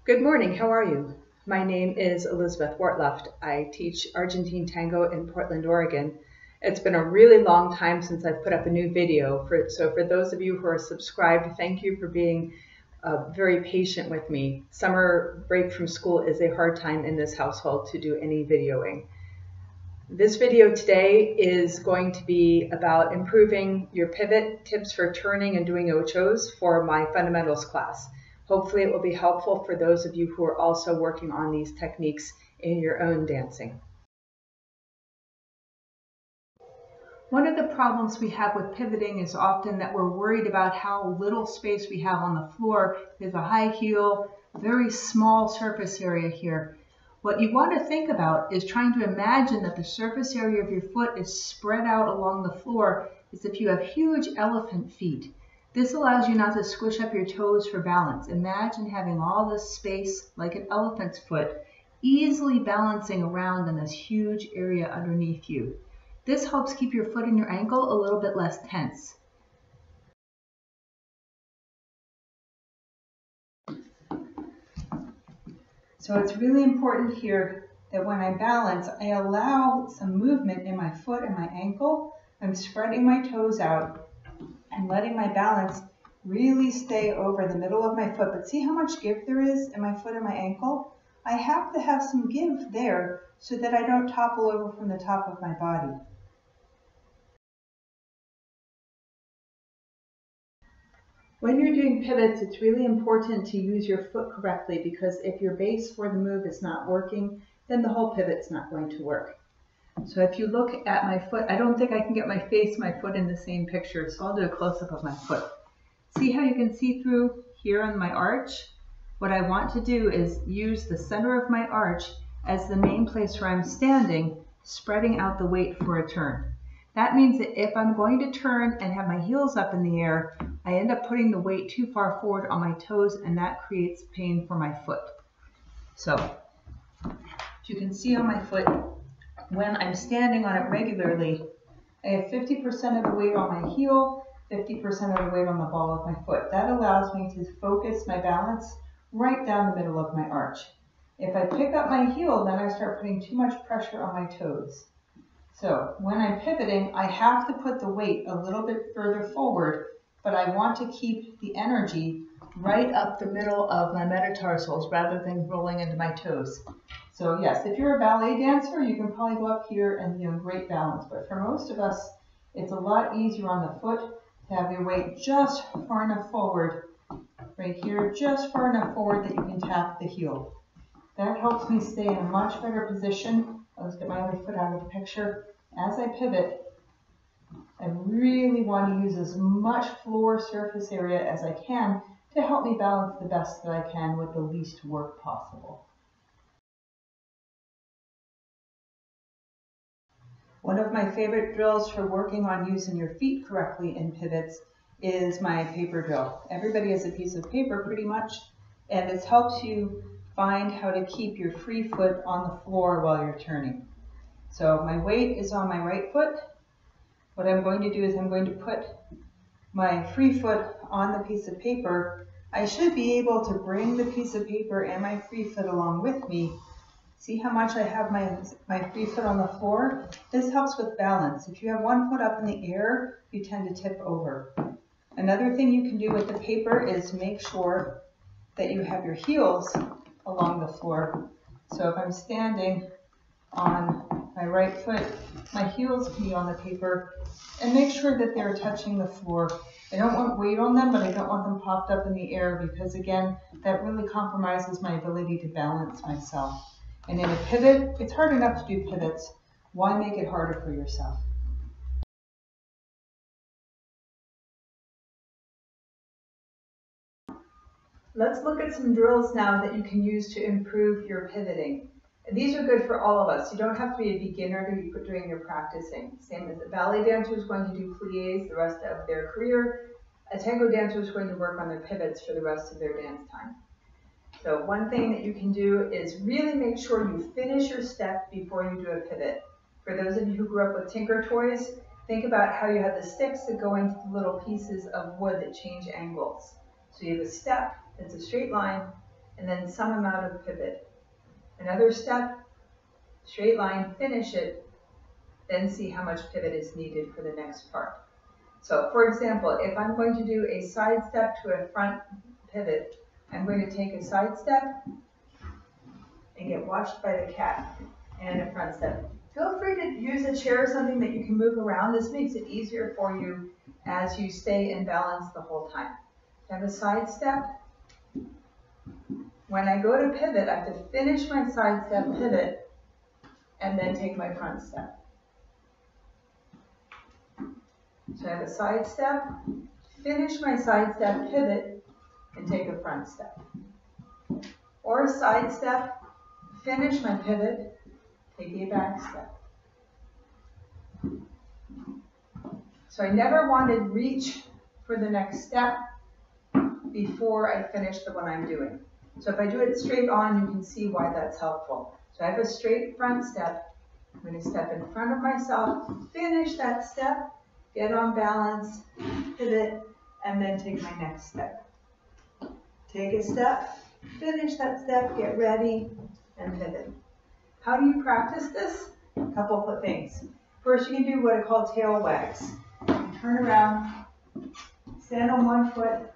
Good morning, how are you? My name is Elizabeth Wortluft. I teach Argentine Tango in Portland, Oregon. It's been a really long time since I've put up a new video, so for those of you who are subscribed, thank you for being very patient with me. Summer break from school is a hard time in this household to do any videoing. This video today is going to be about improving your pivot, tips for turning and doing ochos for my fundamentals class. Hopefully it will be helpful for those of you who are also working on these techniques in your own dancing. One of the problems we have with pivoting is often that we're worried about how little space we have on the floor. There's a high heel, very small surface area here. What you want to think about is trying to imagine that the surface area of your foot is spread out along the floor as if you have huge elephant feet. This allows you not to squish up your toes for balance. Imagine having all this space like an elephant's foot, easily balancing around in this huge area underneath you. This helps keep your foot and your ankle a little bit less tense. So it's really important here that when I balance, I allow some movement in my foot and my ankle. I'm spreading my toes out and letting my balance really stay over the middle of my foot. But see how much give there is in my foot and my ankle? I have to have some give there so that I don't topple over from the top of my body. When you're doing pivots, it's really important to use your foot correctly, because if your base for the move is not working, then the whole pivot's not going to work. So if you look at my foot, I don't think I can get my foot in the same picture, so I'll do a close-up of my foot. See how you can see through here on my arch? What I want to do is use the center of my arch as the main place where I'm standing, spreading out the weight for a turn. That means that if I'm going to turn and have my heels up in the air, I end up putting the weight too far forward on my toes, and that creates pain for my foot. So, if you can see on my foot, when I'm standing on it regularly, I have 50% of the weight on my heel, 50% of the weight on the ball of my foot. That allows me to focus my balance right down the middle of my arch. If I pick up my heel, then I start putting too much pressure on my toes. So when I'm pivoting, I have to put the weight a little bit further forward, but I want to keep the energy right up the middle of my metatarsals rather than rolling into my toes. So yes, if you're a ballet dancer, you can probably go up here and great balance. But for most of us, it's a lot easier on the foot to have your weight just far enough forward, right here, just far enough forward that you can tap the heel. That helps me stay in a much better position. Let's get my other foot out of the picture. As I pivot, I really want to use as much floor surface area as I can to help me balance the best that I can with the least work possible. One of my favorite drills for working on using your feet correctly in pivots is my paper drill. Everybody has a piece of paper pretty much, and this helps you find how to keep your free foot on the floor while you're turning. So my weight is on my right foot. What I'm going to do is I'm going to put my free foot on the piece of paper. I should be able to bring the piece of paper and my free foot along with me. See how much I have my free foot on the floor? This helps with balance. If you have one foot up in the air, you tend to tip over. Another thing you can do with the paper is make sure that you have your heels along the floor. So if I'm standing on my right foot, my heels can be on the paper, and make sure that they're touching the floor. I don't want weight on them, but I don't want them popped up in the air, because again, that really compromises my ability to balance myself. And in a pivot, it's hard enough to do pivots. Why make it harder for yourself? Let's look at some drills now that you can use to improve your pivoting. These are good for all of us. You don't have to be a beginner to be doing your practicing. Same as a ballet dancer is going to do pliés the rest of their career. A tango dancer is going to work on their pivots for the rest of their dance time. So one thing that you can do is really make sure you finish your step before you do a pivot. For those of you who grew up with Tinker toys, think about how you have the sticks that go into the little pieces of wood that change angles. So you have a step, it's a straight line, and then some amount of pivot. Another step, straight line, finish it, then see how much pivot is needed for the next part. So for example, if I'm going to do a side step to a front pivot, I'm going to take a side step and get watched by the cat and a front step. Feel free to use a chair or something that you can move around. This makes it easier for you as you stay in balance the whole time. I have a side step. When I go to pivot, I have to finish my side step pivot and then take my front step. So I have a side step, finish my side step pivot, and take a front step. Or a side step, finish my pivot, take a back step. So I never want to reach for the next step before I finish the one I'm doing. So if I do it straight on, you can see why that's helpful. So I have a straight front step. I'm going to step in front of myself, finish that step, get on balance, pivot, and then take my next step. Take a step, finish that step, get ready, and pivot. How do you practice this? A couple of things. First, you can do what I call tail wags. You turn around, stand on one foot,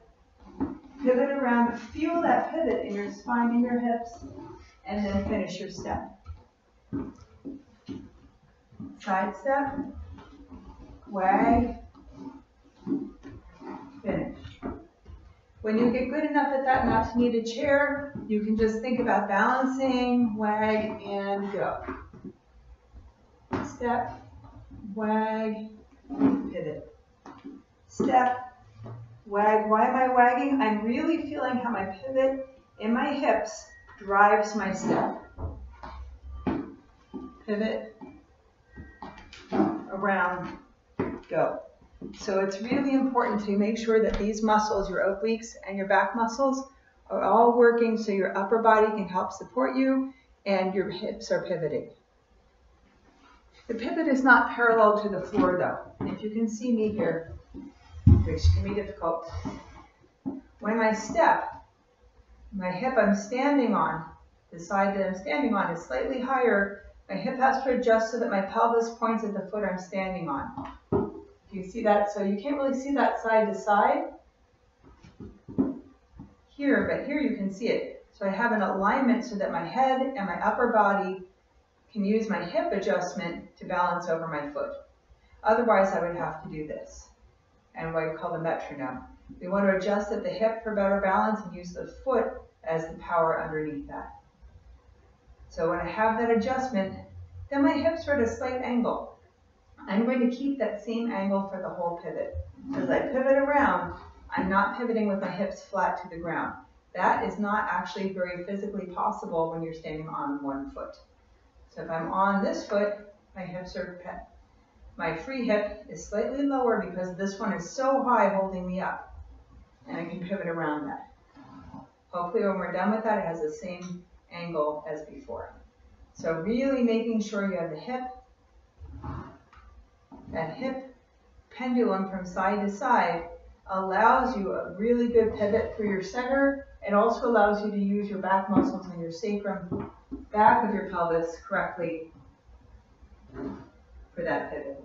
pivot around, feel that pivot in your spine and your hips, and then finish your step. Side step, wag, finish. When you get good enough at that not to need a chair, you can just think about balancing, wag, and go. Step, wag, pivot. Step, wag. Why am I wagging? I'm really feeling how my pivot in my hips drives my step. Pivot, around, go. So it's really important to make sure that these muscles, your obliques and your back muscles, are all working so your upper body can help support you and your hips are pivoting. The pivot is not parallel to the floor though. If you can see me here, which can be difficult. When I step, my hip I'm standing on, the side that I'm standing on is slightly higher. My hip has to adjust so that my pelvis points at the foot I'm standing on. You see that? So you can't really see that side to side here, but here you can see it. So I have an alignment so that my head and my upper body can use my hip adjustment to balance over my foot. Otherwise, I would have to do this, and what you call the metronome. We want to adjust at the hip for better balance and use the foot as the power underneath that. So when I have that adjustment, then my hips are at a slight angle. I'm going to keep that same angle for the whole pivot. As I pivot around, I'm not pivoting with my hips flat to the ground. That is not actually very physically possible when you're standing on one foot. So if I'm on this foot, my hips are my free hip is slightly lower because this one is so high holding me up. And I can pivot around that. Hopefully when we're done with that, it has the same angle as before. So really making sure you have the hip, that hip pendulum from side to side allows you a really good pivot for your center. It also allows you to use your back muscles and your sacrum, back of your pelvis correctly for that pivot.